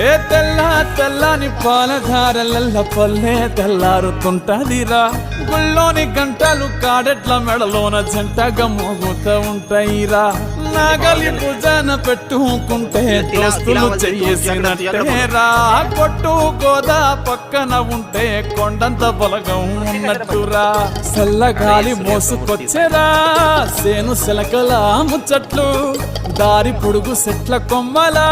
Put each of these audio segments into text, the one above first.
ఏ తెల్ల తెల్లని పాలధారలల్ల పల్లె తెల్లారుతుంటదిరా. గుళ్ళోని గంటలు కాడెట్ల మెడలోన జంటగా మోగుతూ ఉంటాయిరా. నాగలి భుజాన పెట్టుకుంటే దోస్తులు చేసినట్టేరా. కొట్టు గోదా పక్కన ఉంటే కొండంత బలగం ఉన్నట్టురా. చల్లగాలి మోసుకొచ్చెరా సేను సెలకల ముచ్చట్లు. దారి పొడుగు సెట్ల కొమ్మలా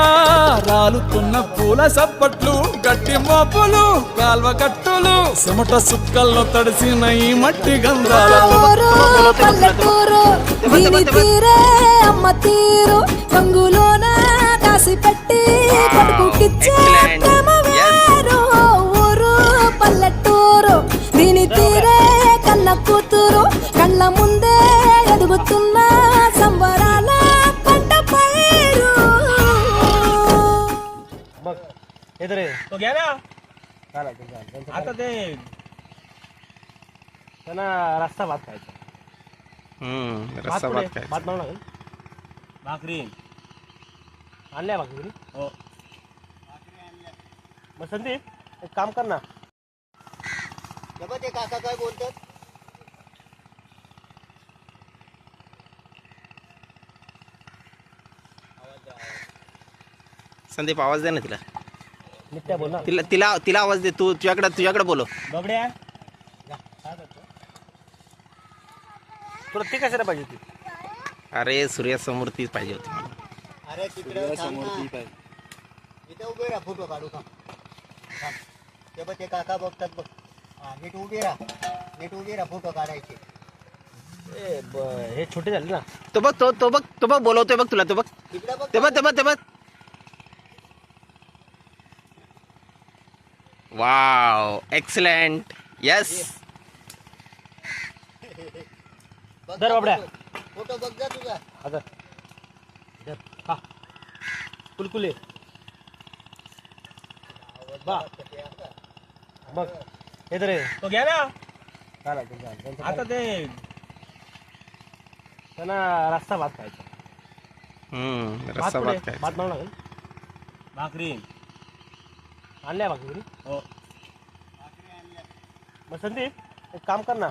రాలుతున్న పూల సప్పట్లు. గట్టి మోపులు కాల్వ కట్టులు చెమట సుక్కల్లో తడిసిన ఈ మట్టి గంధాల పల్లెటూరు దీని తీరే అమ్మ తీరు. రంగులోన కాసి పెట్టి పట్టుకిచ్చే ప్రేమ వేరు. ఊరు పల్లెటూరు దీని తీరే కన్న కూతురు. కళ్ళ ముందే ఎదుగుతున్న సంబరాల పంట పైరు. इधर है तो गया ना आता ते त्यांना रस्ता भात खायचा. रस्सा भात काय भात बनवला का भाकरी आणल्या भाकरी हो. मग संदीप एक काम कर ना ते काका काय बोलतात. संदीप आवाज दे ना तिला. नित्या बोल ना तिला तिला तिला आवाज दे. तू तुझ्याकडे बोलो. बबड्या तुला ती कशाला पाहिजे ती. अरे सूर्यासमोर तीच पाहिजे होती मला. अरे तिकडे समोर ती पाहिजे. इथे उभे राहा फोटो काढू का. ते बघ ते काका बघतात बघ. नीट उभे राहा फोटो काढायचे. हे छोटे झाले ना. तो बघ तो बघ बोलवतोय बघ तुला. तो बघ ते बघ. Wow excellent yes. दर बाबड्या फोटो बघ जा तुझा. आता हा कुलकुले बा बघ इधर है तो गया ना आता ते त्यांना रस्सा भात खायचा. रस्सा भात काय भात बनवला का भाकरी आणल्या भाकरी हो. मग संदीप एक काम कर ना